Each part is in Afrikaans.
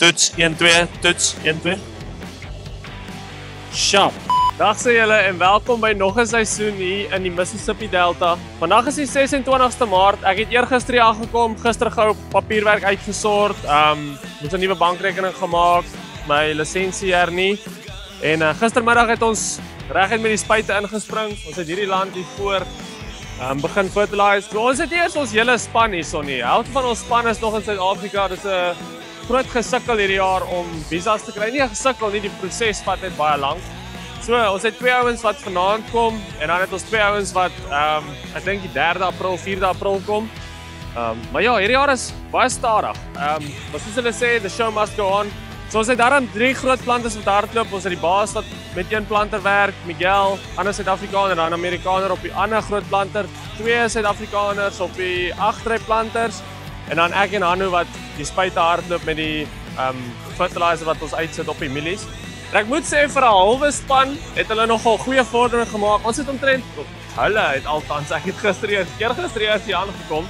Toets 1-2, toets 1-2. Sharp. Dag sê julle en welkom by nog 'n seisoen hier in die Mississippi Delta. Vandag is die 26ste Maart. Ek het eergister hier aangekom, gister gou papierwerk uitgesort, moet 'n nuwe bankrekening gemaak, my lisensie hernie. En gistermiddag het ons reguit met die spuite ingespring. Ons het hierdie land hier voor begin fertilize. So, ons het eers ons hele span hierson nie. Helfte van ons span is nog in Suid-Afrika. Dit is 'n groot gesukkel hierdie jaar om visas te kry. Nie 'n gesukkel nie, die proses vat net baie lank. So, ons het 2 ouens wat vanaand kom en dan het ons 2 ouens wat ek dink die 3de April, 4de April kom. Maar ja, hierdie jaar is baie stadig. Wat soos hulle sê, the show must go on. So ons het daarom 3 groot planters wat hardloop. Ons het die baas wat met 1 planter werk, Miguel, ander Suid-Afrikaner en dan Amerikaner op die ander groot planter, 2 Suid-Afrikaners op die agterry planters en dan ek en Hanno wat die spuite hardloop met die fertilizer wat ons uitsit op die mielies. En ek moet sê vir 'n halwe span het hulle nogal goeie vordering gemaak. Ons het omtrent hulle het althans ek het eergister hier aangekom.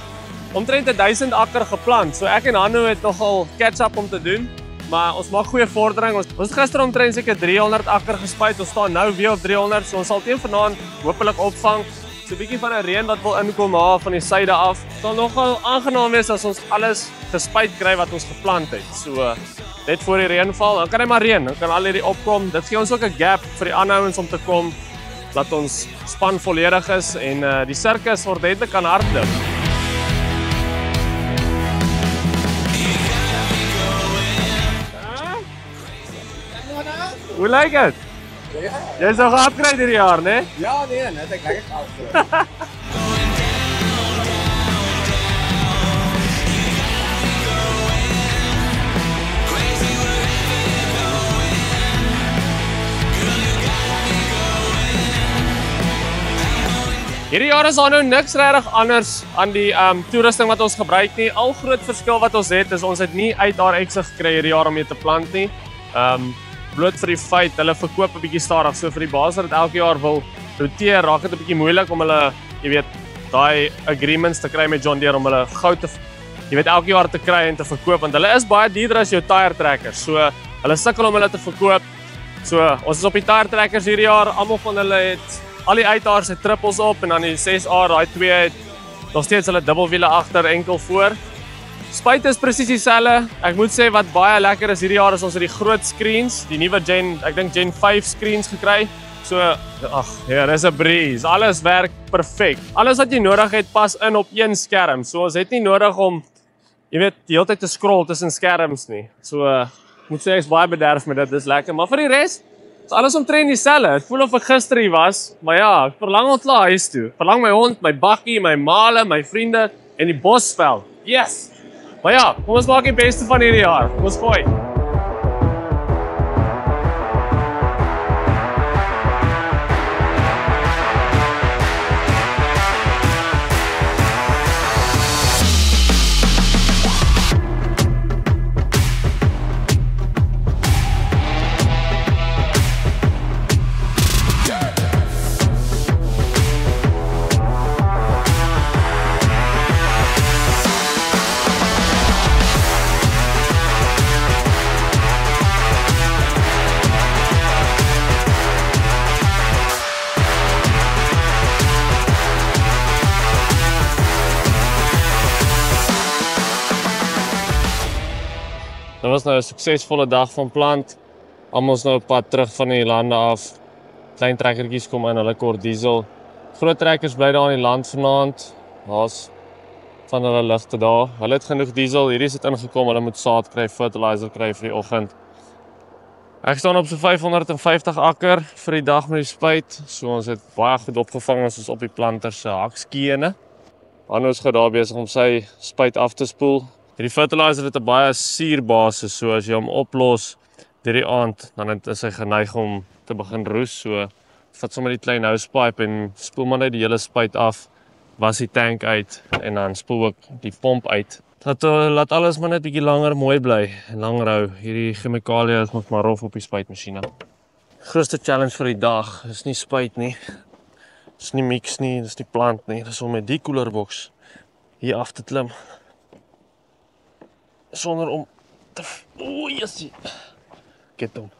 Omtrent 1000 akker geplant. So ek en Hanno het nogal catch-up om te doen. Maar ons maak goeie vordering. Ons het gister omtrent seker 300 akker gespuit. Ons staan nou weer op 300. So ons sal teen vanaand hopelik opvang. So 'n bietjie van 'n reën wat wil inkom daar van die suide af. Dit sal nogal aangenaam wees as ons alles gespuit kry wat ons geplant het. So net voor die reën val, dan kan hy maar reën. Dan kan al hierdie opkom. Dit gee ons ook 'n gap vir die aanhouers om te kom dat ons span volledig is en die sirkus ordentlik kan hardloop. Hoe lyk dit? Jy is nou ge-upgrade hierdie jaar, né? Ja, nee, net ek lekker afgeloop. Hierdie jaar is daar nou niks regtig anders aan die toerusting wat ons gebruik nie. Al groot verskil wat ons het is ons het nie uit RX gekry hierdie jaar om mee te plant nie. Bloot vir die feit, hulle verkoop 'n bietjie stadig. So vir die baas wat dit elke jaar wil roteer, raak dit 'n bietjie moeilik om hulle, jy weet, daai agreements te kry met John Deere om hulle gou te, jy weet, elke jaar te kry en te verkoop want hulle is baie duurder as jou tire trekkers. So hulle sukkel om hulle te verkoop. So ons is op die tire trekkers hierdie jaar. Almal van hulle het al die uithaars het triples op en dan die 6A, daai 2 het nog steeds hulle dubbelwiele agter, enkel voor. Spuit is presies dieselfde. Ek moet sê wat baie lekker is hierdie jaar is ons het die groot screens, die nuwe ek dink Gen 5 screens gekry. So, ag, ja, dis 'n breeze. Alles werk perfek. Alles wat jy nodig het pas in op een skerm. So ons het nie nodig om, jy weet, die hele tyd te scroll tussen skerms nie. So, moet sê ek is baie bederf met dit. Dis lekker, maar vir die res is alles omtrent dieselfde. Dit voel of ek gister hier was, maar ja, ek verlang al klaar huis toe. Verlang my hond, my bakkie, my male, my vriende en die bosvel. Yes. Maar ja, kom ons maak die beste van hierdie jaar. Kom ons gooi. Dit was nou 'n suksesvolle dag van plant. Almal is nou op pad terug van die lande af. Klein trekkertjies kom in, hulle kort diesel. Groot trekkers bly daar in die land vanaand. Daar's van hulle ligte daar. Hulle het genoeg diesel. Hierdie het ingekom. Hulle moet saad kry, fertilizer kry vir die oggend. Ek staan op so 550 akker vir die dag met die spuit. So ons het baie goed opgevang as ons op die planter se hakskene. Hanno is daar besig om sy spuit af te spoel. Hierdie fertilizer het 'n baie suurbasis, so as jy hom oplos deur die aand, dan is hy geneig om te begin roes. So vat sommer die klein housepipe en spoel maar net die hele spuit af, was die tank uit en dan spoel ook die pomp uit. Laat alles maar net bietjie langer mooi bly en langer hou. Hierdie chemikalie is mos maar rof op die spuitmasjiene. Grootste challenge vir die dag is nie spuit nie. Dis nie mix nie, dis nie plant nie. Dis om met die koelerboks hier af te klim. Sonder om Wat 'n oei, jessie. Get hom.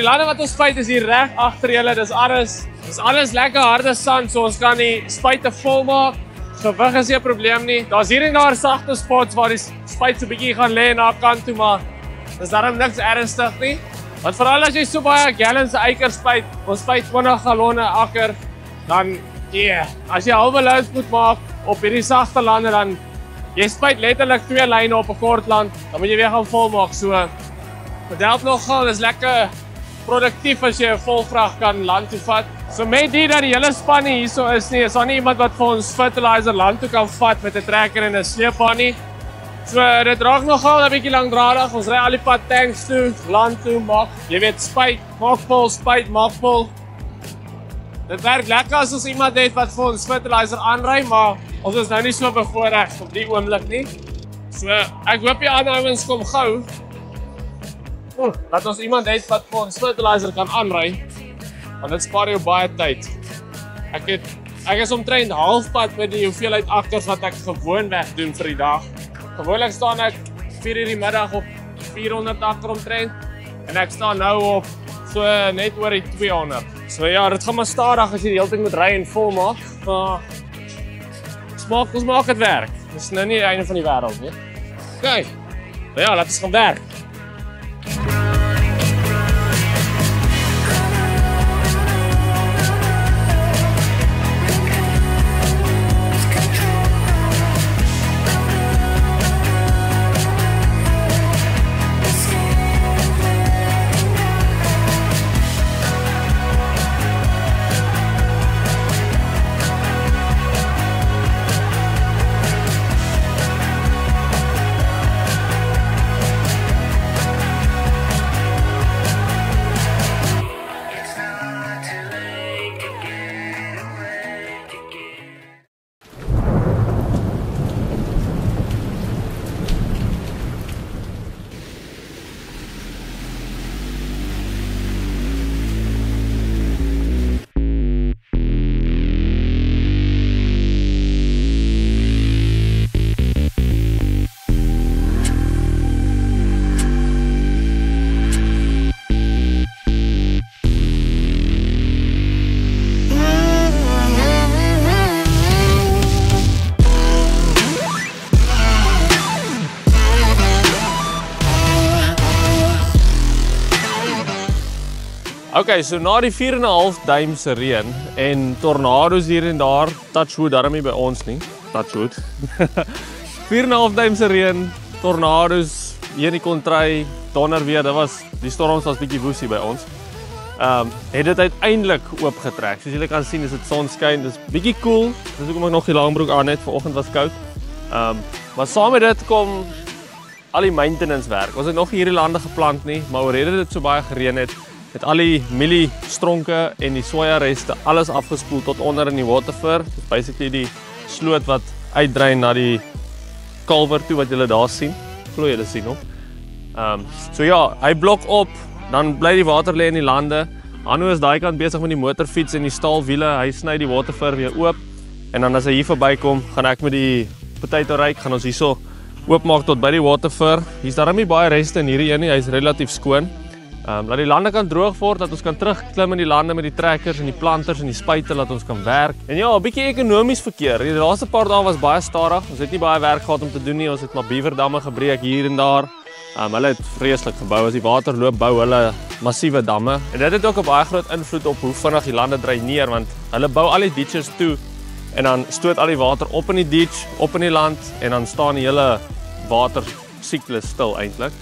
Die lande wat ons spuit is hier reg agter julle. Dis alles lekker harde sand, so ons kan die spuite vol maak. Gewig is nie 'n probleem nie. Daar's hier en daar sagte spots waar die spuit so 'n bietjie gaan lê na kant toe, maar dis darem niks ernstig nie. Want veral as jy so baie gallons eiker spuit, ons spuit 20 gallonne akker, dan as jy halwe load moet maak op hierdie sagte lande, dan jy spuit letterlik 2 lyne op 'n kort land, dan moet jy weer gaan vol maak. So dit help nogal, dis lekker produktief as jy 'n volvrag kan land toe vat. So met dit dat die hele span hier so is nie, is daar nie iemand wat vir ons fertilizer land toe kan vat met 'n trekker en 'n sleepwa nie. So dit raak nogal 'n bietjie langdradig. Ons ry al die pad tanks toe, land toe, maak, jy weet, spuit, maak vol, spuit, maak vol. Dit werk lekker as ons iemand het wat vir ons fertilizer aanry, maar ons is nou nie so bevoorreg op die oomblik nie. So ek hoop die ander ouens kom gou. Laat ons iemand het wat vir ons fertilizer kan aanry, want dit spaar jou baie tyd. Ek is omtrent halfpad met die hoeveelheid akkers wat ek gewoonweg doen vir die dag. Gewoonlik staan ek 4 uur die middag op 400 akker omtrent, en ek staan nou op so net oor die 200. So ja, dit gaan maar stadig as jy die hele ding moet ry en vol maak, maar ons maak dit werk. Dit is nou nie die einde van die wêreld nie. Okay, ja, laat ons gaan werk. Okay, so na die 4,5 duim se reën en tornado's hier en daar, touchwood, daarom nie by ons nie, touchwood. 4,5 duim se reën, tornado's, hier in die kontry, donder weer, die storms was bietjie woesie by ons. Het dit uiteindelik oopgetrek. Soos julle kan sien, is dit sonskyn, dis bietjie koel, dis hoekom ek nog die langbroek aan het, vanoggend was koud. Maar saam met dit kom al die maintenance werk. Ons het nog nie hierdie lande geplant nie, maar oorrede dit so baie gereën het al die mieliestronke en die sojareste alles afgespoel tot onder in die waterfur. Dit is basically die sloot wat uitdrein na die kalwer toe wat julle daar sien. Glo julle sien hom. So ja, hy blok op, dan bly die water lê in die lande. Hanno is daai kant besig met die motorfiets en die staalwiele. Hy sny die waterfur weer oop. En dan as hy hier verbykom, gaan ek met die potato rake gaan ons hierso oopmaak tot by die waterfur. Hier's daarom nie baie reste in hierdie een nie. Hy's relatief skoon. Laat die lande kan droog word, dat ons kan terugklim in die lande met die trekkers en die planters en die spuite, dat ons kan werk. En ja, 'n bietjie ekonomies verkeer. Die laaste paar dae was baie stadig. Ons het nie baie werk gehad om te doen nie. Ons het maar beaverdamme gebreek hier en daar. Hulle het vreeslik gebou. As die water loop, bou hulle massiewe damme. En dit het ook 'n baie groot invloed op hoe vinnig die lande dreineer, want hulle bou al die ditches toe en dan stoot al die water op in die ditch, op in die land en dan staan die hele watersiklus stil eintlik.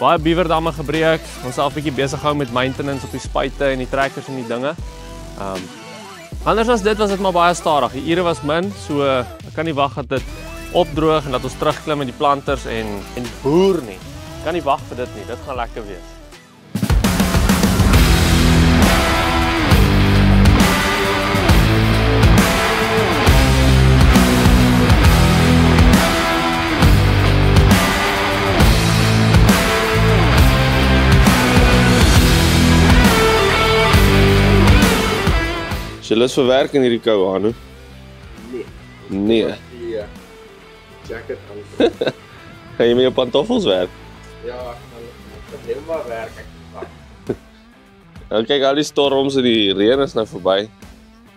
Baie beaverdamme gebreek. Ons self bietjie besig gehou met maintenance op die spuite en die trekkers en die dinge. Anders as dit was dit maar baie stadig. Die ure was min, so ek kan nie wag dat dit opdroog en dat ons terugklim met die planters en boer nie. Kan nie wag vir dit nie, dit gaan lekker wees. Is jy lus vir werk in hierdie koue, Anu? Nee. Die jacket aan. Gaan jy met jou pantoffels werk? Ja, ek gaan helemaal werk. Nou kyk, al die storms en die reën is nou verby,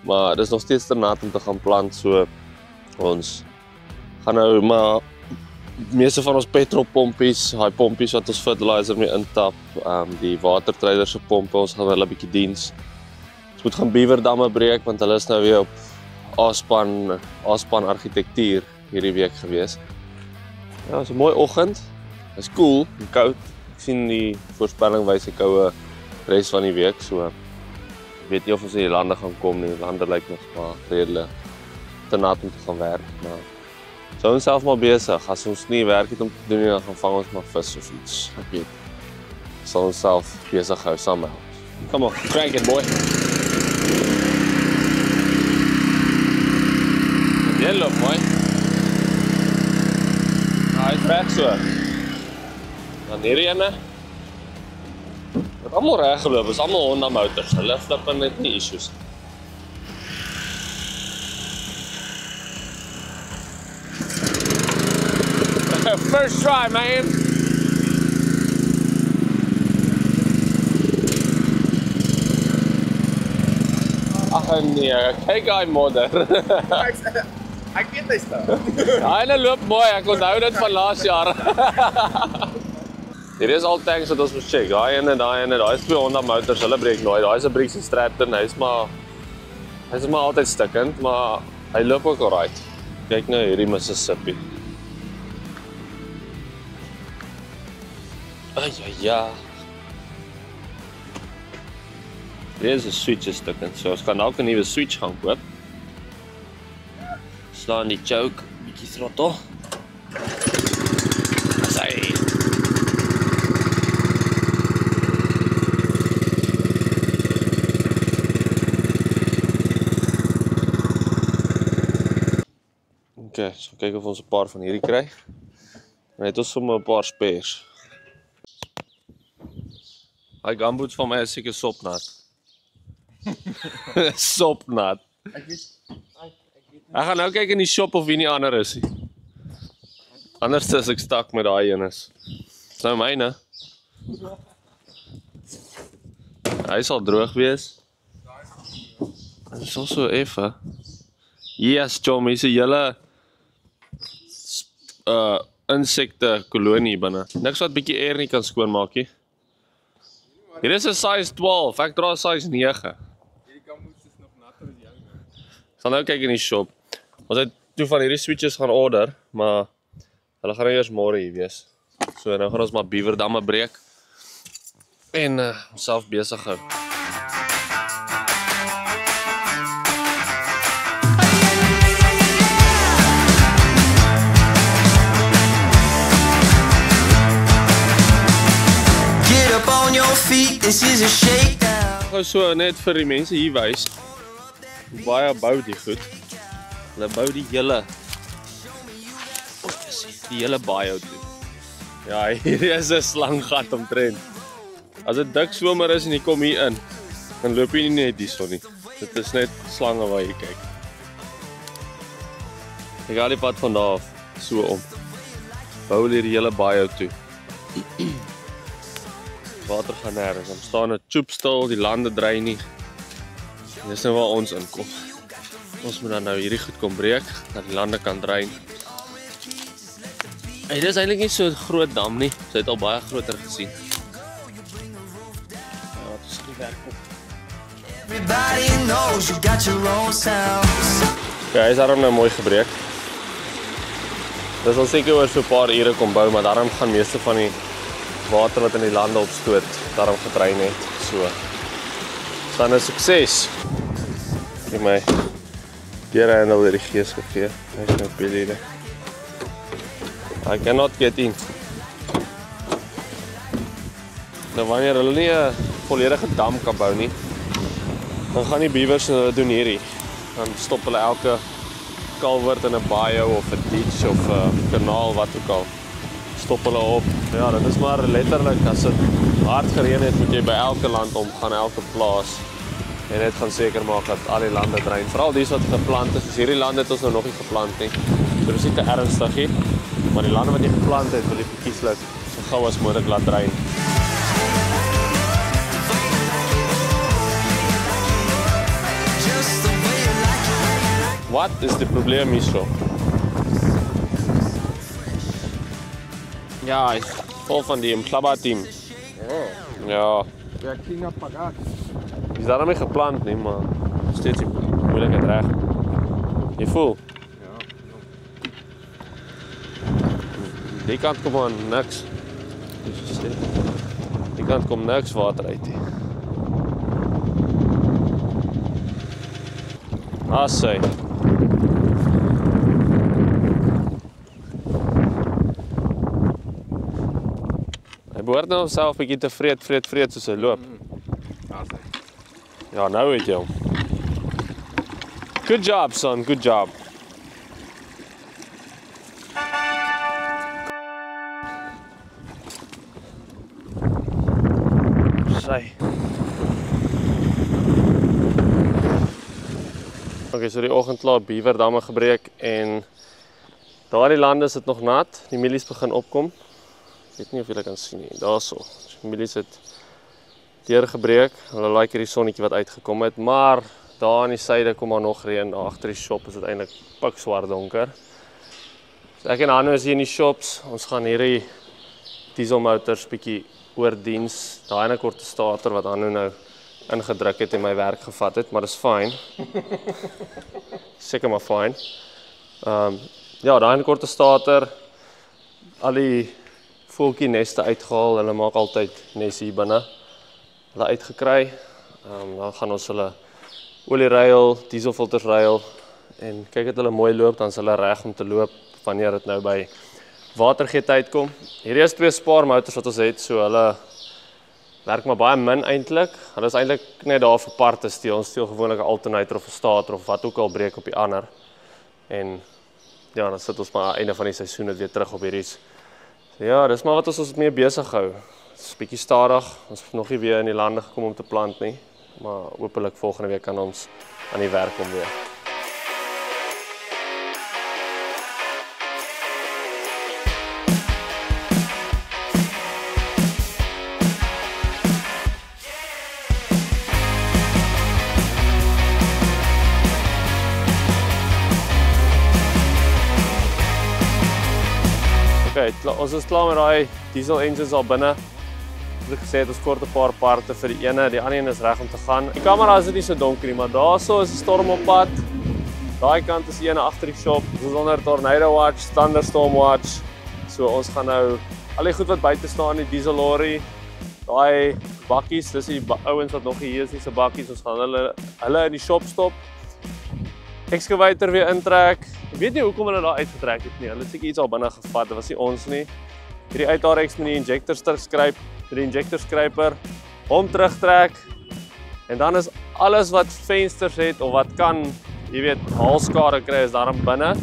maar dit is nog steeds te nat om te gaan plant, so ons gaan nou maar meeste van ons petrolpompies, daai pompies wat ons fertilizer mee intap, die watertreiler se pompe, ons gaan hulle 'n bietjie diens. Ons moet gaan beaverdamme breek want hulle is nou weer op Aspan argitektuur hierdie week gewees. Ja, is 'n mooi oggend. Dit is koel en koud. Ek sien die voorspelling wys 'n koue res van die week, so ek weet nie of ons in die lande gaan kom nie. Die lande lyk nog maar redelik te nat om te gaan werk, maar so ons self maar besig. As ons nie werk het om te doen nie, dan gaan vang ons maar vis of iets. Ek weet. Sal ons self besig hou saam met ons. Come on, crank it, boy. Jy loop mooi. Hy is reg so. Dan hierdie ene. Wat almal reg geloop, is almal Honda motors. Hulle flip net nie issues. First try, man. Ag nee, kyk hy modder. Ek weet hy staan. Hy loop mooi, ek onthou dit van laas jaar. Hier is al tanks wat ons moet check. Daai is 2 Honda motors, hulle breek nooit. Daai is 'n Brixton Stratton, hy is maar altyd stikkend, maar hy loop ook alright. Kyk nou hierdie Mississippi. Ja. Hier is 'n switch stikkend, so ons kan dalk 'n nuwe switch gaan koop. Slaan die choke, bietjie throttle. Asai. Okay, so kyk of ons 'n paar van hierdie kry. Dan het ons sommer 'n paar spares. Hy gumboots van my is seker sopnat. Sopnat. Ek gaan nou kyk in die shop of wie nie ander is nie. Anders is ek stak met daai enes. Dis nou myne. Hy sal droog wees. Dit is al so effe. Yes, John, hier is 'n hele insekte kolonie binne. Niks wat bietjie air nie kan skoonmaak nie. Hier is 'n size 12, ek dra size 9. Hierdie gamboot is nog natter as jou. Ek sal nou kyk in die shop. Ons het toe van hierdie switches gaan order, maar hulle gaan nou eers môre hier wees. So nou gaan ons maar beaverdamme breek en onsself besig hou. This is a shakedown. Ek gaan so net vir die mense hier wys. Baie bou die goed. Hulle bou die hele baie toe. Ja, hier is 'n slanggat omtrent. As dit dik somer is en jy kom hier in, dan loop jy nie net hierson nie. Dit is net slange waar jy kyk. Ek gaan die pad van daar af so om. Bou hulle die hele baie toe. Water gaan nergens, dan staan 'n tube stil, die lande dry nie. En dis nou waar ons inkom. Ons moet dan nou hierdie goed kom breek, dat die lande kan dry. Hey, dit is eintlik nie so 'n groot dam nie. Sy het al baie groter gesien. Ja, wat is die werk op? Everybody knows you got your own sound. Ja, hy is daarom nou mooi gebreek. Dit sal seker oor so 'n paar ure kom bou, maar daarom gaan meeste van die water wat in die lande opstoot, daarom gedrein het. So. Dan 'n sukses. Kyk my. Hier en al die gees gegee. Hy is nou billie. I cannot get in. Nou wanneer hulle nie 'n volledige dam kan bou nie, dan gaan die beavers en hulle doen hierdie. Dan stop hulle elke kalwert in 'n bayou of 'n ditch of 'n kanaal, wat ook al. Stop hulle op. Ja, dit is maar letterlik, as dit hard gereën het, moet jy by elke land omgaan, elke plaas. En net gaan seker maak dat al die lande drein. Veral die wat geplant is. Dus hierdie lande het ons nou nog nie geplant nie. So dis nie te ernstig nie. Maar die lande wat jy geplant het, wil jy verkieslik so gou as moontlik laat drein. Wat is die probleem hierso? Ja, hy is vol van die Mhlaba team. Ja. Ja, Kina Pagat. Die is daarom nie geplant nie, maar steeds die moeilikheid reg. Jy voel? Ja. Die kant kom aan niks. Die kant kom niks water uit nie. Assai. Hy behoort nou homself 'n bietjie te vreed soos hy loop. Ja, nou weet jy hom. Good job, son, good job. Sy. Okay, so die oggend klaar beaverdamme gebreek en daardie lande is dit nog nat. Die mielies begin opkom. Ek weet nie of julle kan sien nie. Daarso. Die mielies het deurgebreek. Hulle like hierdie sonnetjie wat uitgekom het, maar daar aan die syde kom maar nog reën. Daar agter die shop is dit eintlik pikswart donker. So ek en Hanno is hier in die shops. Ons gaan hierdie dieselmotors bietjie oordiens. Daai ene korte starter wat Hanno nou ingedruk het en my werk gevat het, maar dis fyn. Seker maar fyn. Ja, daai ene korte starter, al die voeltjie neste uitgehaal. Hulle maak altyd nes hier binne. Hulle uitgekry. Dan gaan ons hulle olie ruil, dieselfilters ruil en kyk dat hulle mooi loop, dan is hulle reg om te loop wanneer dit nou by watergee tyd kom. Hierdie is 2 spaarmotors wat ons het, so hulle werk maar baie min eintlik. Hulle is eintlik net daar vir parte steel. Ons steel gewoonlik 'n alternator of 'n starter of wat ook al breek op die ander. En ja, dan sit ons maar aan die einde van die seisoen net weer terug op hierdie. So ja, dis maar wat ons mee besig hou. Dit is 'n bietjie stadig. Ons het nog nie weer in die lande gekom om te plant nie, maar hopelik volgende week kan ons aan die werk kom weer. Okay, ons is klaar met daai diesel engines al binne. Soos ek gesê het, ons kort 'n paar parte vir die ene, die ander een is reg om te gaan. Die kamera is dit nie so donker nie, maar daarso is 'n storm op pad. Daai kant is die ene agter die shop. Ons is onder tornado watch, thunderstorm watch. So ons gaan nou al die goed wat buite staan, die diesel lorry, daai bakkies, dis die ouens wat nog hier is, die se bakkies, ons gaan hulle in die shop stop. Excavator weer intrek. Ek weet nie hoekom hulle daar uitgetrek het nie. Hulle het seker iets al binne gevat, dit was nie ons nie. Hierdie uithaareks met die injector terugskryp, met die injector skryper, hom terugtrek. En dan is alles wat vensters het of wat kan, jy weet, haalskade kry is daarin binne.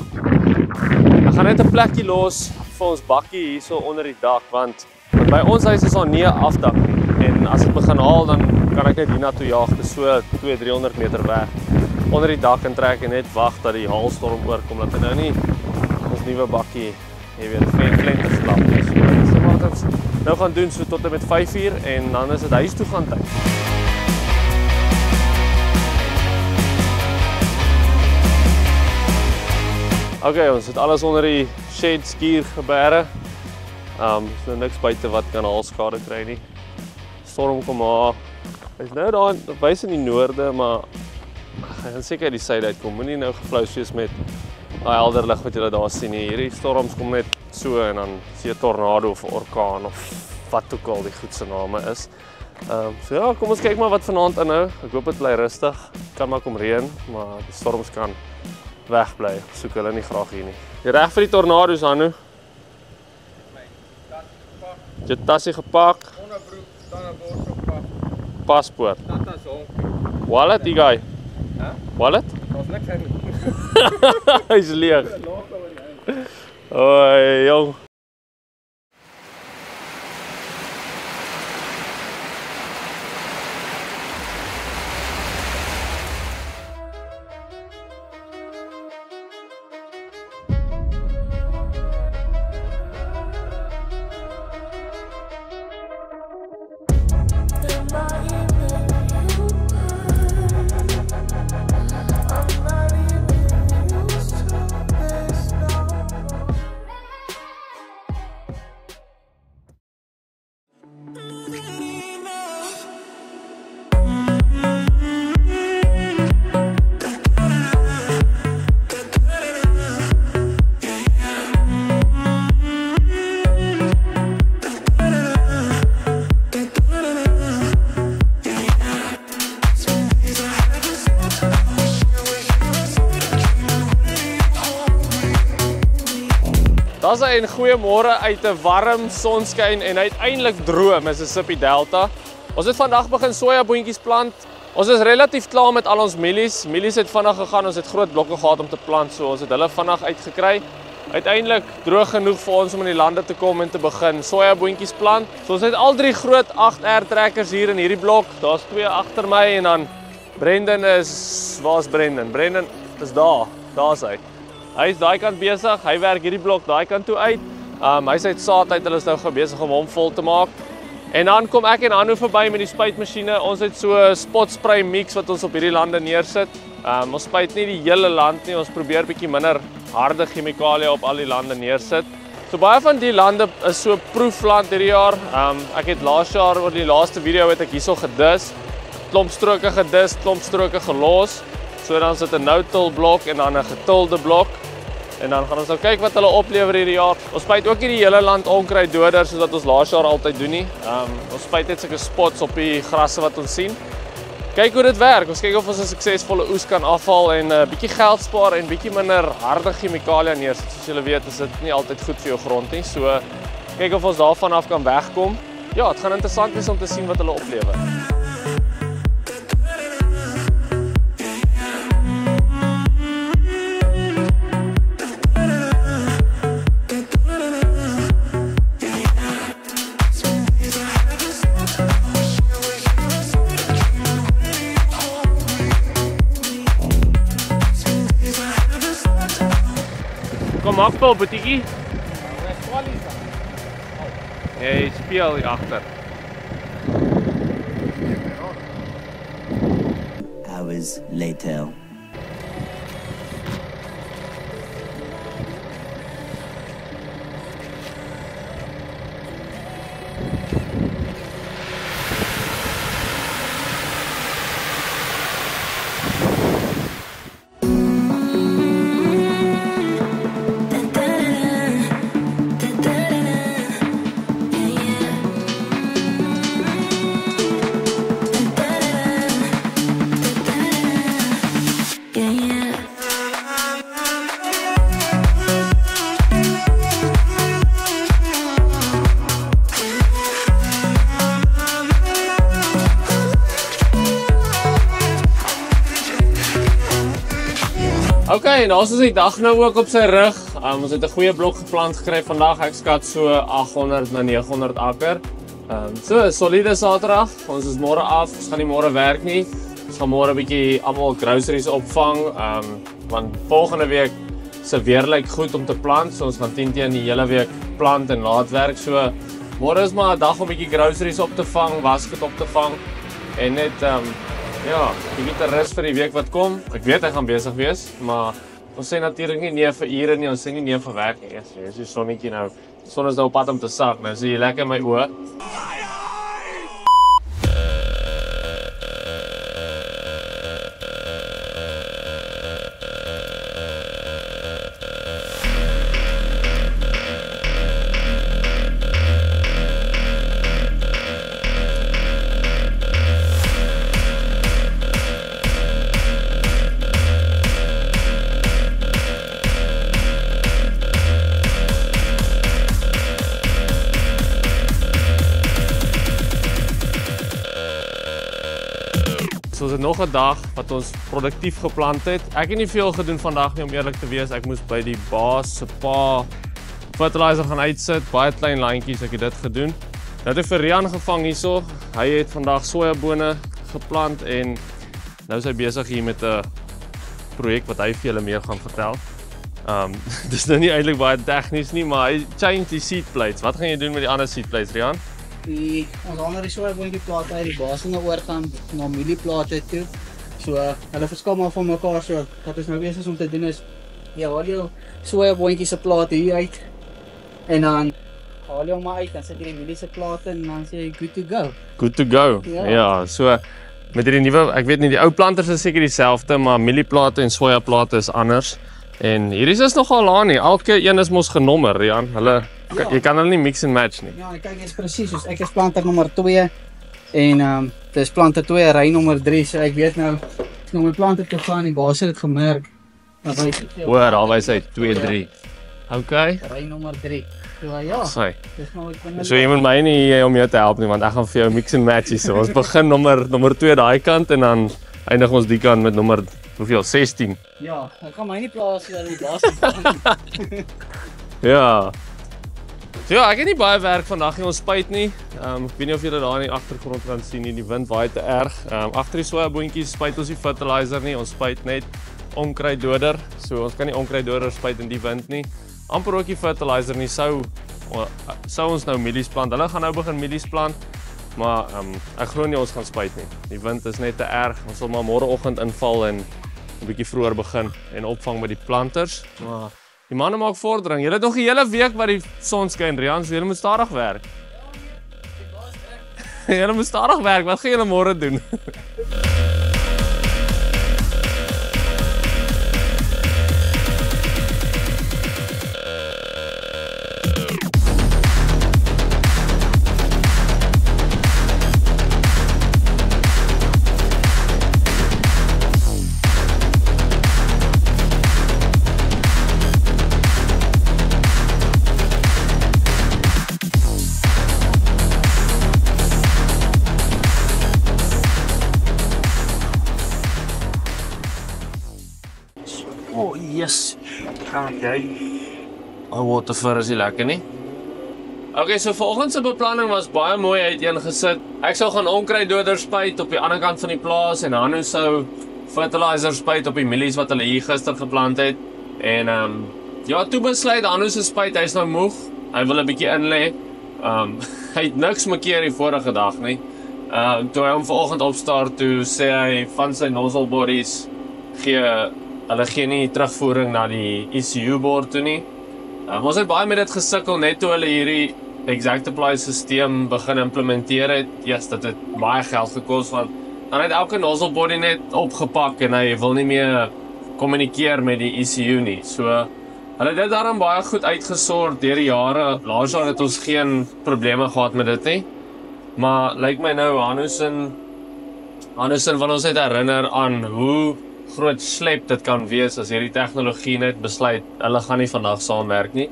Ek gaan net 'n plekkie los vir ons bakkie hierso onder die dak, want by ons huis is daar nie 'n afdak nie. En as ek begin haal, dan kan ek net hiernatoe jaag, dit is so 200-300 meter weg. Onder die dak intrek en net wag dat die haalstorm oorkom, dat hy nou nie ons nuwe bakkie, jy weet, flenters klap. So wat ons nou gaan doen so tot en met 5 uur en dan is dit huis toe gaan tyd. Okay, ons het alles onder die shed skuur geberg. Is nou niks buite wat kan haalskade kry nie. Storm kom maar. Hy's nou daar wys in die noorde, maar hy gaan seker uit die suide uitkom. Moenie nou geflous wees met daai helder lig wat julle daar sien nie. Hierdie storms kom net so en dan sien jy 'n tornado of 'n orkaan of wat ook al die goed se name is. So ja, kom ons kyk maar wat vanaand inhou. Ek hoop dit bly rustig. Kan maar kom reën, maar die storms kan wegbly. Soek hulle nie graag hier nie. Jy reg vir die tornado's, Hanno? Jy tassie gepak, Onderbroek, dan 'n bors op pad. paspoort. Tata se honk. Wallet, die guy. Hæ? Wallet? Daar's niks in nie. Hy's leeg. Laat oor die huis. Oi, jong. Daar's 'n goeiemôre uit 'n warm sonskyn en uiteindelik droë Mississippi Delta. Ons het vandag begin sojaboontjies plant. Ons is relatief klaar met al ons mielies. Mielies het vinnig gegaan. Ons het groot blokke gehad om te plant, so ons het hulle vinnig uitgekry. Uiteindelik droog genoeg vir ons om in die lande te kom en te begin sojaboontjies plant. So ons het al 3 groot 8R trekkers hier in hierdie blok. Daar's 2 agter my en dan Brendan is, waar's Brendan? Brendan is daar. Daar's hy. Hy is daai kant besig. Hy werk hierdie blok daai kant toe uit. Hy's uit saad uit. Hulle is nou besig om hom vol te maak. En dan kom ek en Hanno verby met die spuitmasjiene. Ons het so 'n spotspray mix wat ons op hierdie lande neersit. Ons spuit nie die hele land nie. Ons probeer bietjie minder harde chemikalieë op al die lande neersit. So baie van die lande is so proefland hierdie jaar. Ek het laas jaar oor die laaste video het ek hierso gedis. Klomp stroke gedis, klomp stroke gelos. So dan sit 'n no-till blok en dan 'n getilde blok. En dan gaan ons nou kyk wat hulle oplewer hierdie jaar. Ons spuit ook nie die hele land onkruiddoder soos wat ons laas jaar altyd doen nie. Ons spuit net sulke spots op die grasse wat ons sien. Kyk hoe dit werk. Ons kyk of ons 'n suksesvolle oes kan afhaal en 'n bietjie geld spaar en bietjie minder harde chemikalieë neersit. Soos julle weet, is dit nie altyd goed vir jou grond nie. So kyk of ons daarvan af kan wegkom. Ja, dit gaan interessant wees om te sien wat hulle oplewer. Kom op, Paul, boetiekie. Jy speel hier agter. Hours later. Okay, en ons is die dag nou ook op sy rug. Ons het 'n goeie blok geplant gekry vandag. Ek skat so 800 na 900 akker. So 'n soliede Saterdag. Ons is môre af. Ons gaan nie môre werk nie. Ons gaan môre 'n bietjie almal groceries opvang. Want volgende week se weer lyk goed om te plant. So ons gaan 10 teen die hele week plant en laat werk. So môre is maar 'n dag om 'n bietjie groceries op te vang, wasgoed op te vang en net ja, bietjie te rus vir die week wat kom. Ek weet hy gaan besig wees, maar ons sê natuurlik nie nee vir ure nie, ons sê nie nee vir werk nie. Dis so sonnetjie nou. Die son is nou op pad om te sak. Nou sien jy lekker in my oë. so is dit nog 'n dag wat ons produktief geplant het. Ek het nie veel gedoen vandag nie om eerlik te wees. Ek moes by die baas se pa fertilizer gaan uitsit, baie klein lyntjies, ek het dit gedoen. Nou het ek vir Rian gevang hierso. Hy het vandag sojabone geplant en nou is hy besig hier met 'n projek wat hy vir julle meer gaan vertel. Dis nou nie eintlik baie tegnies nie, maar hy change die seed plates. Wat gaan jy doen met die ander seed plates, Rian? Ons ander die sojaboontjie plate uit die basing oorgaan na mielieplate toe. So hulle verskil maar van mekaar, so wat ons nou besig is om te doen is haal jou sojaboontjie se plate hier uit en dan haal jy hom maar uit, dan sit jy die mielie se plate en dan sê jy good to go. Good to go. Ja, so met hierdie nuwe, ek weet nie, die ou planters is seker dieselfde, maar mielieplate en sojaplate is anders. En hierdie is nogal aan nie. Elke een is mos genommer, Rian. Hulle jy kan hulle nie mix and match nie. Ja, kyk, is presies soos ek is planter nommer 2 en dis planter 2 ry nommer 3, so ek weet nou as nou my planter te gaan, die baas het dit gemerk. Dan wys dit. Hoor, al wys hy 2 3. Okay. Ry nommer 3. So ja. Sy. Dis nou ek binne. So jy moet my nie om jou te help nie, want ek gaan vir jou mix and match hier. So ons begin nommer 2 daai kant en dan eindig ons die kant met nommer hoeveel? 16. Ja, ek kan my nie plaas hier in die baas. Ja. So ja, ek het nie baie werk vandag nie, ons spuit nie. Ek weet nie of julle daar in die agtergrond kan sien nie, die wind waai te erg. Agter die sojaboontjies spuit ons nie fertilizer nie, ons spuit net onkruiddoder. So ons kan nie onkruiddoder spuit in die wind nie. Amper ook die fertilizer nie, sou ons nou mielies plant. Hulle gaan nou begin mielies plant, maar ek glo nie ons gaan spuit nie. Die wind is net te erg. Ons sal maar môreoggend inval en 'n bietjie vroeër begin en opvang by die planters. Maar die manne maak vordering. Julle het nog 'n hele week wat die son skyn, Rian, so julle moet stadig werk. Julle moet stadig werk. Wat gaan julle môre doen? Oh, yes. Gaan jy. Oh, waterfur is nie lekker nie. Okay, so vanoggend se beplanning was baie mooi uiteengesit. Ek sou gaan onkruiddoder spuit op die ander kant van die plaas en Hanu sou fertilizer spuit op die mielies wat hulle hier gister geplant het. En ja, toe besluit Hanu se spuit, hy's nou moeg. Hy wil 'n bietjie inlê. Hy het niks mekeer die vorige dag nie. Toe hy hom vanoggend opstaar toe sê hy van sy nozzle bodies hulle gee nie terugvoering na die ECU bord toe nie. Ons het baie met dit gesukkel net toe hulle hierdie ExactApply stelsel begin implementeer het. Yes, dit het baie geld gekos want dan het elke nozzle body net opgepak en hy wil nie meer kommunikeer met die ECU nie. So hulle het dit daarom baie goed uitgesort deur die jare. Laas jaar het ons geen probleme gehad met dit nie. Maar lyk my nou Hanussen wil ons net herinner aan hoe groot slep dit kan wees as hierdie tegnologie net besluit hulle gaan nie vandag saamwerk nie.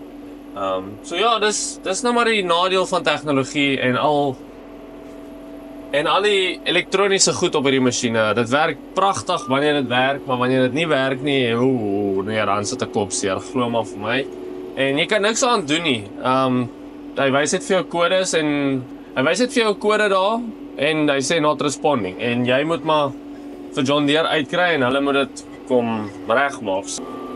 So ja, dis nou maar die nadeel van tegnologie en al die elektroniese goed op hierdie masjiene. Dit werk pragtig wanneer dit werk, maar wanneer dit nie werk nie, nee, dan sit 'n kop seer, glo maar vir my. En jy kan niks aan doen nie. Hy wys net vir jou kodes en hy wys net vir jou kode daar en hy sê not responding en jy moet maar vir John Deere uitkry en hulle moet dit kom regmaak.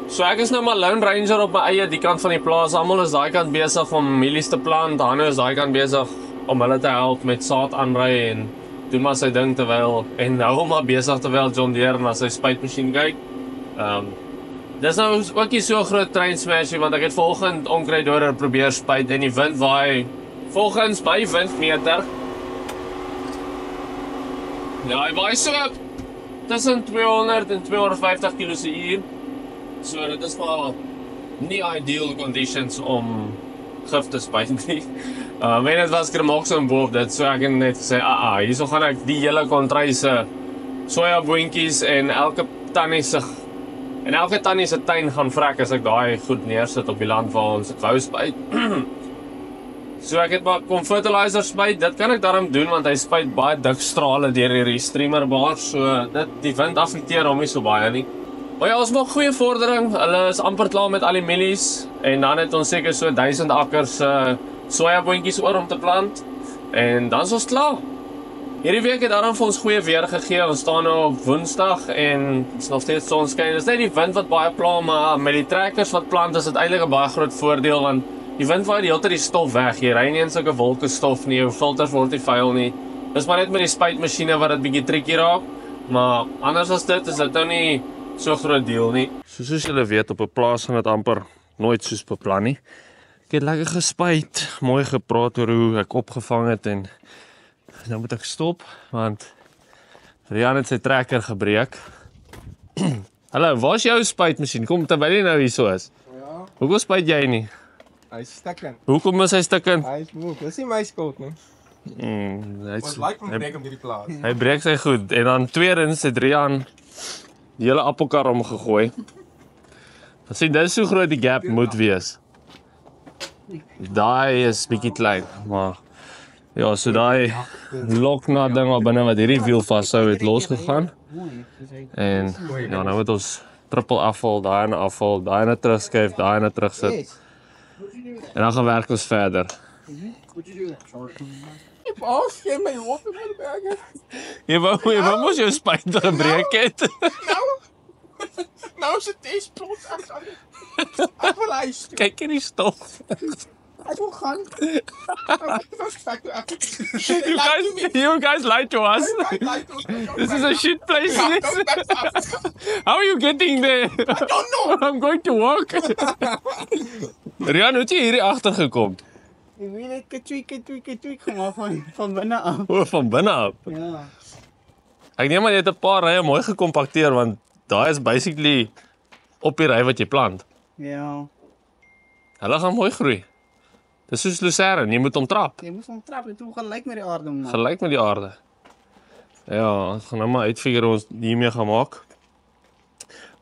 So ek is nou maar Lone Ranger op my eie die kant van die plaas. Almal is daai kant besig om mielies te plant. Hanu is daai kant besig om hulle te help met saad aanry en doen maar sy ding terwyl en nou hom maar besig terwyl John Deere na sy spuitmasjien kyk. Dis nou ook nie so groot train smashie want ek het vanoggend onkruiddoder probeer spuit en die wind waai volgens my windmeter. Ja, hy waai so tussen 200 en 250 km/h. So dit is maar nie ideal conditions om gif te spuit nie. En dit was Kremoxon boop dit, so ek het net gesê, hierso gaan ek die hele kontryse sojaboontjies en elke tannie se tuin gaan vrek as ek daai goed neersit op die land waar ons dit wou spuit. So ek het maar kom fertilizer spuit. Dit kan ek daarom doen want hy spuit baie dik strale deur hierdie streamerbaar, so die wind affekteer hom nie so baie nie. Maar ja, ons maak goeie vordering. Hulle is amper klaar met al die mielies en dan het ons seker so 1000 akkers sojaboontjies oor om te plant en dan is ons klaar. Hierdie week het daarom vir ons goeie weer gegee. Ons staan nou op Woensdag en dit is nog steeds sonskyn. Dit is net die wind wat baie pla, maar met die trekkers wat plant is dit eintlik 'n baie groot voordeel want die wind waai die hele tyd die stof weg. Jy ry nie in sulke wolke stof nie, jou filters word nie vuil nie. Dis maar net met die spuitmasjiene wat dit bietjie triekie raak, maar anders as dit is dit nou nie so groot deel nie. Soos julle weet, op 'n plaas gaan dit amper nooit soos beplan nie. Ek het lekker gespuit, mooi gepraat oor hoe ek opgevang het en nou moet ek stop want Rian het sy trekker gebreek. Hallo, waar is jou spuitmasjien? Kom terwyl jy nou hier so is. Ja, Hoekom spuit jy nie? hy is stikken. Hoekom is hy stukkend? Hy is moe. Dis nie my skuld nie. Ons like om breek op hierdie plaas. Hy breek sy goed en dan tweedens het Rian die hele appelkar omgegooi. Dan sien dis so groot die gap moet wees. Daai is bietjie klein, maar ja, so daai loknat ding wat binne wat hierdie wiel vashou het losgegaan. En ja, nou moet ons triple afval, daai en afval, daai en terugskuif, daai en terugsit. En dan gaan werk ons verder. Jy baas, jy my hoop in die berge. Jy wou mos jou spuit gebreek het. Nou is dit testplot ek wil huis toe. Kyk hierdie stof. Ek wil gaan. You guys lied to us. This is a shit place. How are you getting there? I don't know. I'm going to walk. Rian, hoe het jy hierdie agtergekom? Ek weet net ketweek gemaak van binne af. O, van binne af. Ja. Ek neem maar jy het 'n paar rye mooi gekompakteer want daai is basically op die ry wat jy plant. Ja. Hulle gaan mooi groei. Dis soos lucerne, jy moet hom trap. Jy moet hom trap en toe gelyk met die aarde man. Gelyk met die aarde. Ja, ons gaan nou maar uitfigure ons hiermee gaan maak.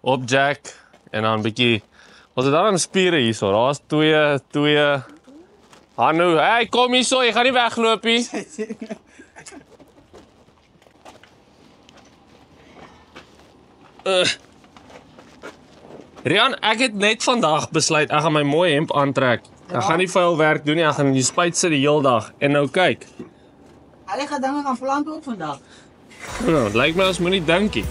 Op jack en dan 'n bietjie. Ons het daar 'n spiere hierso. Daar's twee. Hanu, hey, kom hierso, jy gaan nie wegloop nie. Rian, ek het net vandag besluit ek gaan my mooi hemp aantrek. Ek gaan nie vuil werk doen nie, ek gaan in die spuit sit die heel dag. En nou kyk. Hulle gaan dinge gaan plant ook vandag. Nou, dit lyk my ons moenie dinkie.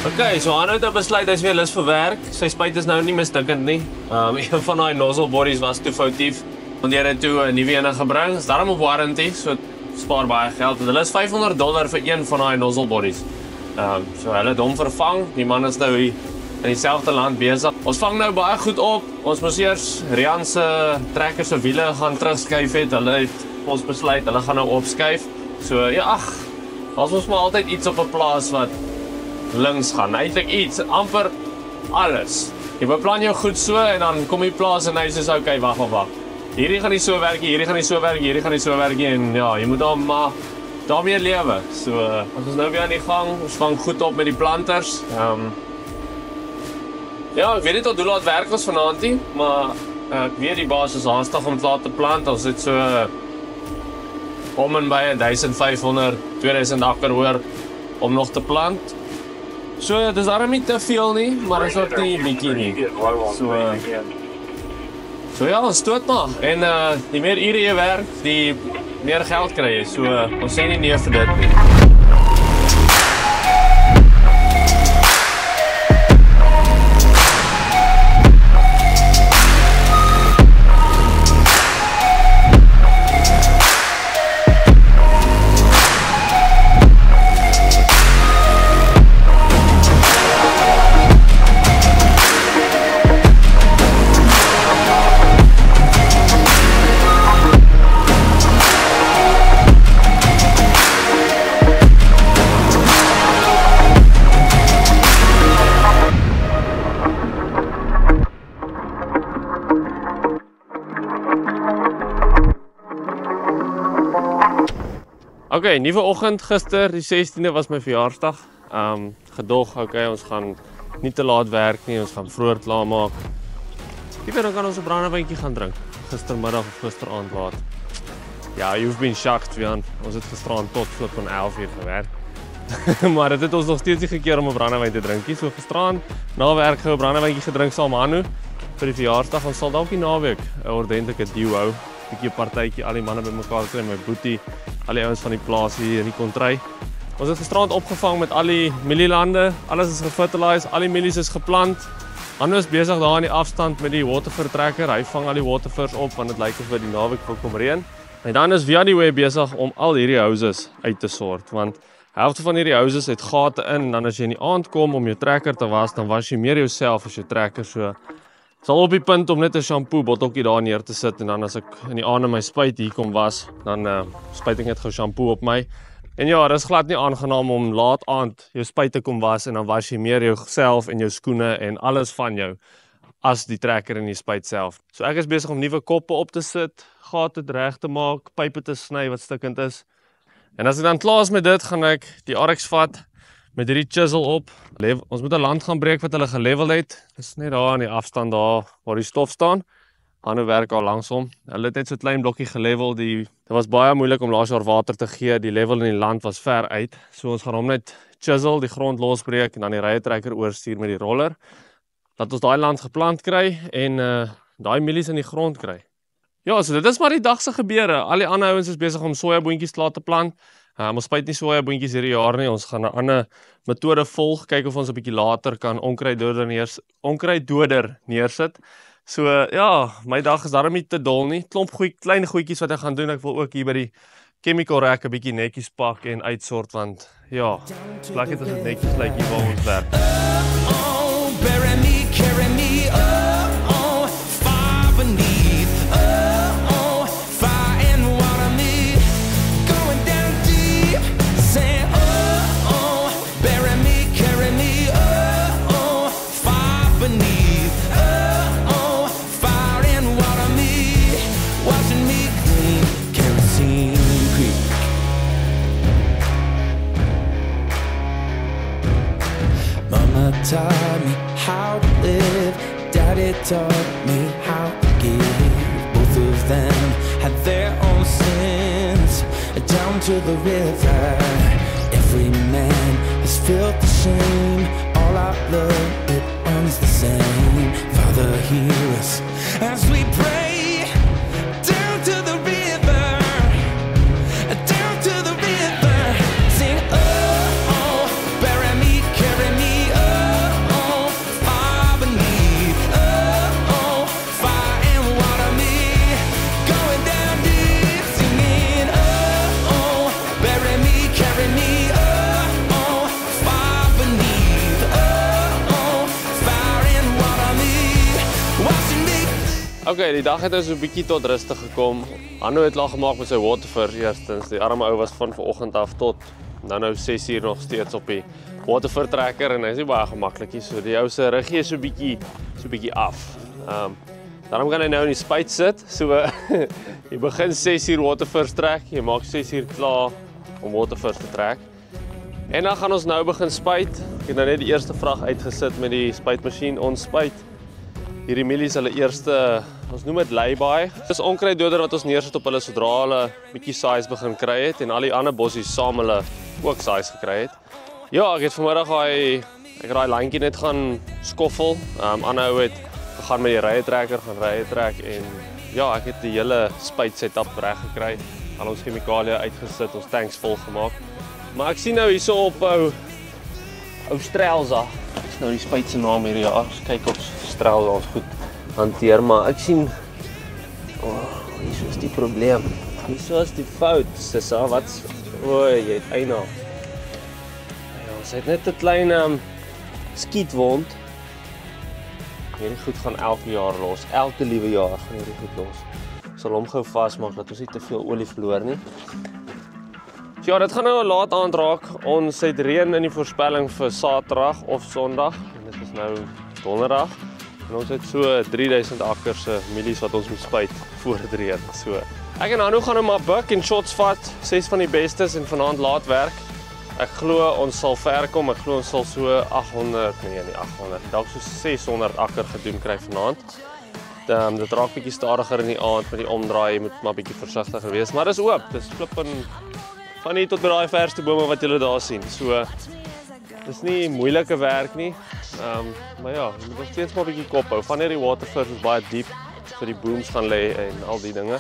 Okay, so Hanno het besluit hy's weer lus vir werk. Sy spuit is nou nie meer stikkend nie. Een van daai nozzle bodies was te foutief. Want jy het toe 'n nuwe een gebring. Is daarom op warranty, so spaar baie geld. Hulle is $500 vir een van daai nozzle bodies. So hulle het hom vervang. Die man is nou hier in dieselfde land besig. Ons vang nou baie goed op. Ons moes eers Rian se trekker se wiele gaan terugskuif het. Hulle het ons besluit hulle gaan nou opskuif. So ja, ons maar altyd iets op 'n plaas wat links gaan. Eintlik iets, amper alles. Jy beplan jou goed so en dan kom jy plaas en hy sê okay, wag. Hierdie gaan nie so werk nie, hierdie gaan nie so werk nie, hierdie gaan nie so werk nie en ja, jy moet dan maar daarmee lewe. So ons is nou weer aan die gang. Ons vang goed op met die planters. Ja, ek weet nie tot hoe laat werk ons vanaand nie, maar ek weet die baas is haastig om klaar te plant. Ons het so om en by 1500, 2000 akker hoor om nog te plant. So dit is daarom nie te veel nie, maar is ook nie bietjie nie. So ja, ons stoot maar. En die meer ure jy werk, die meer geld kry jy. So ons sê nie nee vir dit nie. Okay, nuwe oggend gister, die 16de was my verjaarsdag. Gedog, okay, ons gaan nie te laat werk nie, ons gaan vroeër klaar maak. Ek weet dan kan ons 'n brandewyntjie gaan drink. Gistermiddag of gisteraand laat. Ja, you've been shocked, Vian. Ons het gisteraand tot soort van 11 uur gewerk. Maar dit het ons nog steeds nie gekeer om 'n brandewyn te drink nie. So gisteraand na werk gou 'n brandewyntjie gedrink saam met Hanu vir die verjaarsdag. Ons sal dalk die naweek 'n ordentlike duo, 'n bietjie partytjie, al die manne bymekaar kry, my boetie, al die ouens van die plaas hier in die kontry. Ons het gisteraand opgevang met al die mielielande, alles is gefertilise, al die mielies is geplant. Hanu is besig daar in die afstand met die waterfur trekker. Hy vang al die waterfurs op want dit lyk of dit die naweek wil kom reën. En dan is Vianuway besig om al hierdie houses uit te sort want helfte van hierdie houses het gate in en dan as jy in die aand kom om jou trekker te was, dan was jy meer jouself as jou trekker. So sal op die punt om net 'n shampoo botteltjie daar neer te sit en dan as ek in die aand in my spuit hier kom was, dan spuit ek net gou shampoo op my. En ja, dit is glad nie aangenaam om laat aand jou spuit te kom was en dan was jy meer jouself en jou skoene en alles van jou as die trekker en die spuit self. So ek is besig om nuwe koppe op te sit, gate reg te maak, pype te sny wat stukkend is. En as ek dan klaar is met dit, gaan ek die RX vat met hierdie chisel op. Ons moet 'n land gaan breek wat hulle gelevel het. Dis net daar aan die afstand daar waar die stof staan. Hanu werk al langs hom. Hulle het net so 'n klein blokkie gelevel. Dit was baie moeilik om laas jaar water te gee. Die level in die land was ver uit. So ons gaan hom net chisel, die grond losbreek en dan die rye-trekker oorstuur met die roller. Dat ons daai land geplant kry en daai mielies in die grond kry. Ja, so dit is maar die dag se gebeure. Al die ander ouens is besig om sojaboontjies laat te plant. Ons spuit nie sojaboontjies hierdie jaar nie. Ons gaan 'n ander metode volg, kyk of ons 'n bietjie later kan onkruiddoder neersit. So ja, my dag is daarom nie te dol nie. Klomp klein goedjies wat ek gaan doen. Ek wil ook hier by die chemical rack 'n bietjie netjies pak en uitsort want ja, plek het as dit netjies lyk hier waar ons werk. Bury me, carry me, far beneath, fire and water me, going down deep, say, bury me, carry me, far beneath, fire and water me, washing me clean, kerosene creek. Mama taught me how to live, Daddy taught me how to give. Both of them had their own sins, down to the river. Every man has felt the shame, all our blood, it runs the same. Father, hear us as we pray, down to the river, down to the river. Sing, bury me, carry me, far beneath, fire and water me, going down deep, singing, bury me, carry me, far beneath, fire and water me, washing me. Okay, die dag het ons 'n bietjie tot rustig gekom. Hanu het klaar gemaak met sy waterfur eerstens. Die arme ou was van vanoggend af tot nou 6 uur nog steeds op die waterfur trekker en hy is nie baie gemaklik nie. So die ou se ruggie is so bietjie af. Daarom kan hy nou in die spuit sit. So jy begin 6 uur waterfur trek, jy maak 6 uur klaar om waterfur te trek. En dan gaan ons nou begin spuit. Ek het nou net die eerste vrag uitgesit met die spuitmasjien. Ons spuit hierdie mielies hulle eerste, ons noem dit lay-by. Dis onkruiddoder wat ons neersit op hulle sodra hulle bietjie size begin kry het en al die ander bossies saam hulle ook size gekry het. Ja, ek het vanmiddag daai lyntjie net gaan skoffel. Aanhou het gegaan met die rye-trekker, gaan rye-trek en ja, ek het die hele spuit setup reg gekry. Al ons chemikalie uitgesit, ons tanks vol gemaak. Maar ek sien nou hierso op ou Strelza. Dis nou die spuit se naam hierdie jaar. Kyk of Strelza ons goed hanteer, maar ek sien hier is die probleem. Hier is die fout, Sissa. Wat jy het eina. Ja, ons het net 'n klein skietwond. Hierdie goed gaan elke jaar los. Elke liewe jaar gaan hierdie goed los. Ek sal hom gou vasmaak dat ons nie te veel olie verloor nie. So ja, dit gaan nou 'n laat aand raak. Ons het reën in die voorspelling vir Saterdag of Sondag. En dit is nou Donderdag. En ons het so 3000 akkers se mielies wat ons moet spuit voor dit reën. So Ek en Anu gaan nou maar buik en shots vat, 6 van die bestes en vanaand laat werk. Ek glo ons sal ver kom, ek glo ons sal so 800, nee nie 800, dalk so 600 akker gedoen kry vanaand. Dit raak bietjie stadiger in die aand met die omdraai, jy moet maar bietjie versigtiger wees, maar dis oop, dis flippin van hier tot by daai verste bome wat julle daar sien. So dis nie moeilike werk nie. Maar ja, jy moet nog steeds maar bietjie kop hou. Wanneer die waterflows is baie diep, so die booms gaan lê en al die dinge.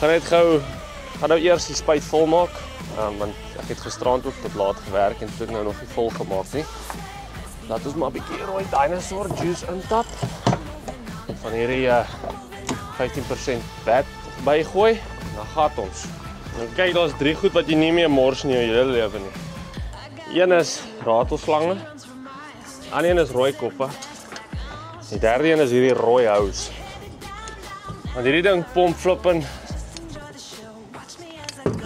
Gaan nou eers die spuit vol maak, want ek het gisterand ook tot laat gewerk en het nou nog nie vol gemaak nie. Laat ons maar 'n bietjie rooi dinosaur juice intap. Van hierdie 15% vet bygooi, dan gaat ons. Nou kyk, daar's 3 goed wat jy nie meer mors in jou hele lewe nie. Een is ratelslange, ander een is rooi koppe. Die derde een is hierdie rooi hous. Want hierdie ding pomp flippin.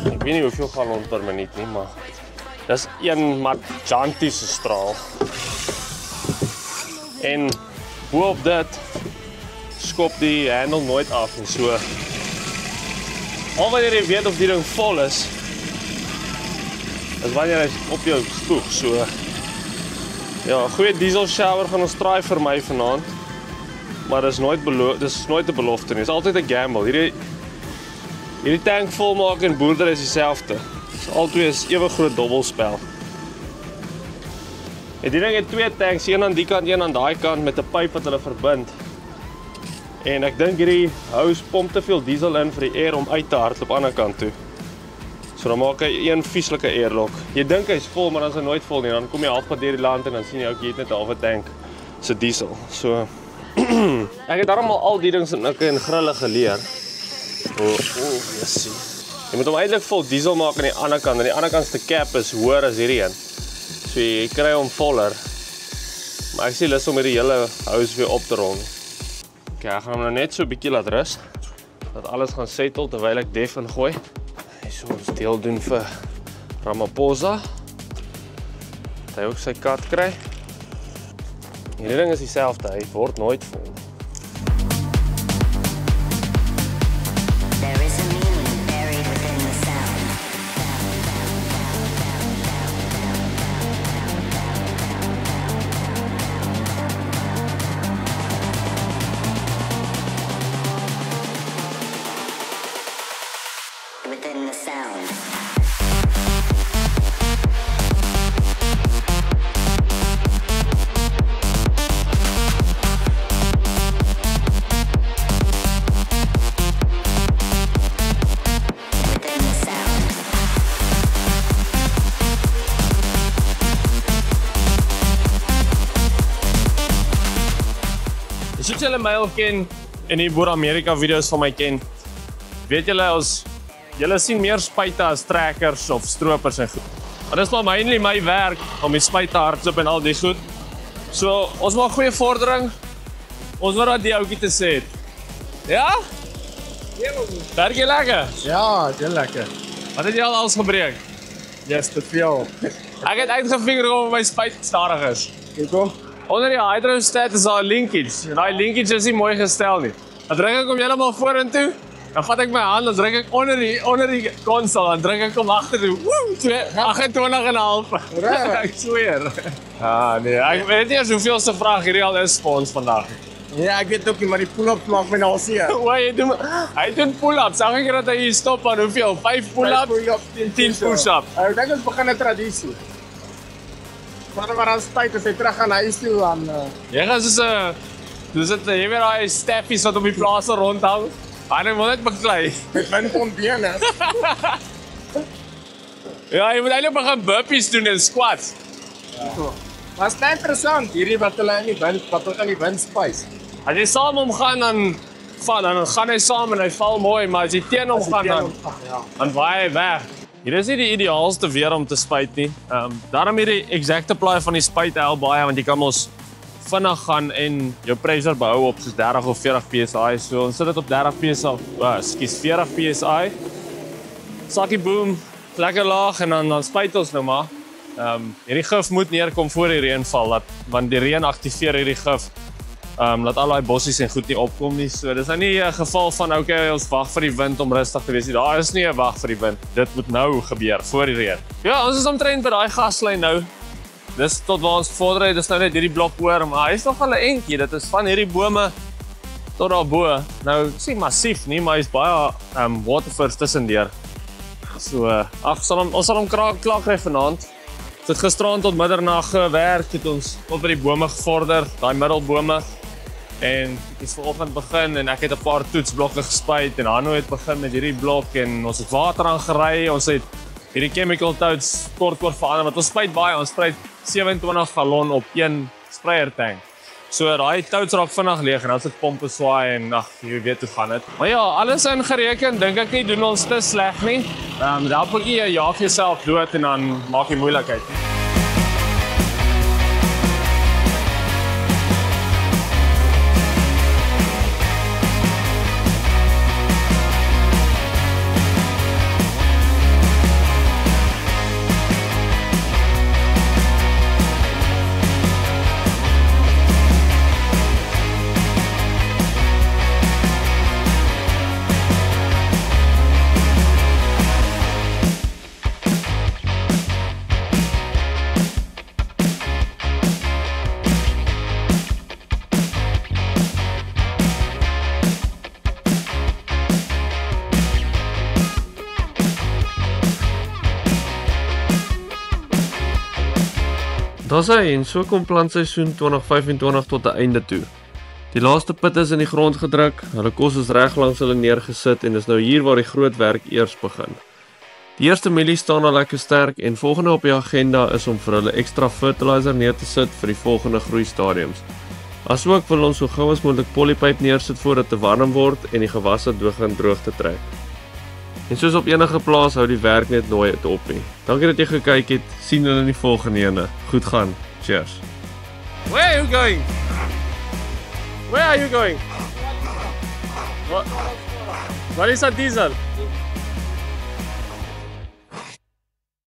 Ek weet nie hoeveel gallon per minuut nie, maar dis een gigantiese straal. En boop dit skop die handle nooit af en so. Al wanneer jy weet of die ding vol is wanneer hy op jou spoeg, so. Ja, goeie diesel shower gaan ons try vir my vanaand. Maar dis nooit 'n belofte nie. Dis altyd 'n gamble. Hierdie tank volmaak en boerdery is dieselfde. Albei is ewe groot dobbelspel. En die ding het 2 tanks, een aan die kant, een aan daai kant met 'n pyp wat hulle verbind. En ek dink hierdie hous pomp te veel diesel in vir die air om uit te hardloop aan die ander kant toe. So dan maak hy een vieslike airlock. Jy dink hy's vol, maar dan is hy nooit vol nie. Dan kom jy halfpad deur die land en dan sien jy ook jy het net 'n halwe tank se diesel. So ek het daarom al die dings in nikke en grille geleer. Jessie. Jy moet hom eintlik vol diesel maak aan die ander kant. En die ander kant se cap is hoër as hierdie een. So jy kry hom voller. Maar ek sê lus om hierdie hele hous weer op te rol. Okay, ek gaan hom nou net so 'n bietjie laat rus. Dat alles gaan settle terwyl ek def ingooi. So ons deel doen vir Ramaphosa. Dat hy ook sy kat kry. Hierdie ding is dieselfde, hy word nooit vol. Within the sound. Soos julle my al ken en die Boer Amerika video's van my ken, weet julle sien meer spuite as trekkers of stroopers en goed. Maar dis maar mainly my werk om die spuit te hardloop en al die goed. So, ons maak goeie vordering. Ons wil wat die ouetjie te sê het. Ja? Werk jy lekker? Ja, dit lekker. Wat het jy al alles gebreek? Yes, te veel. Ek het uitgevinger of my spuit stadig is. Hoekom? Onder die hydrostat is daar 'n linkage. En daai linkage is nie mooi gestel nie. Dan druk ek hom heeltemal vorentoe. Dan vat ek my hand, dan druk ek onder die konsol, dan druk ek hom agtertoe. 28,5. Reg. Ek sweer. Ah nee, ek weet nie hoeveel se vraag hierdie al is vir ons vandag. Ja, ek weet ook nie, maar die pull-up maak my nou seer. Hy doen pull-ups. Elke keer dat hy hier stop aan hoeveel? 5 pull-ups, 10 push-ups. Ek dink ons begin 'n tradisie. Maar aan spyt as hy terug gaan huis toe aan Jy gaan soos dit jy weet daai staffies wat op die plaas rondhang. Hy moet net beklei. met min bene. Ja, jy moet eintlik begin burpees doen en squats. Maar dit is interessant hierdie wat hulle in die wind spys. As jy saam hom gaan dan gaan hy saam en hy val mooi, maar as jy teen hom gaan dan waai hy weg. Hier is nie die ideaalste weer om te spuit nie. Daarom hierdie exacte plaai van die spuit help baie want jy kan mos vinnig gaan en jou pressure behou op soos 30 of 40 psi. So ons sit dit op 30 psi, 40 psi. Sakkie boom, lekker laag en dan spuit ons nou maar. Hierdie gif moet neerkom voor die reën val want die reën aktiveer hierdie gif laat al daai bossies en goed nie opkom nie. So dis nou nie 'n geval van okay, ons wag vir die wind om rustig te wees nie. Daar is nie 'n wag vir die wind. Dit moet nou gebeur voor die reën. Ja, ons is omtrent by daai gaslyn nou. Dis tot waar ons vorder het, dis nou net hierdie blok oor, maar hy is nog al 'n entjie. Dit is van hierdie bome tot daar bo. Nou, dis nie massief nie, maar hy's baie waterfurs tussendeur. So, ons sal hom klaar kry vanaand. Ons het gisteraan tot middernag gewerk, het ons op by die bome gevorder, daai middelbome. En ek het vanoggend begin en ek het 'n paar toetsblokke gespuit en Hanno het begin met hierdie blok en ons het water aangery. Ons het hierdie chemical totes kort verander want ons spuit baie. Ons spruit 27 gallon op een sprayer tank. So daai totes raak vinnig leeg en dan sit pompe swaai en ag, jy weet hoe gaan dit. Maar ja, alles ingereken, dink ek nie doen ons te sleg nie. Daar moet jy jaag jouself dood en dan maak jy moeilikheid. Daar's hy en so kom plantseisoen 2025 tot 'n einde toe. Die laaste pit is in die grond gedruk, hulle kos is reg langs hulle neergesit en is nou hier waar die groot werk eers begin. Die eerste mielie staan al lekker sterk en volgende op die agenda is om vir hulle ekstra fertilizer neer te sit vir die volgende groeistadiums. Asook wil ons so gou as moontlik polypipe neersit voordat dit te warm word en die gewasse begin droog te trek. En soos op enige plaas hou die werk net nooit op nie. Dankie dat jy gekyk het. Sien julle in die volgende ene. Goed gaan. Cheers. Where are you going? Where are you going? What is that diesel?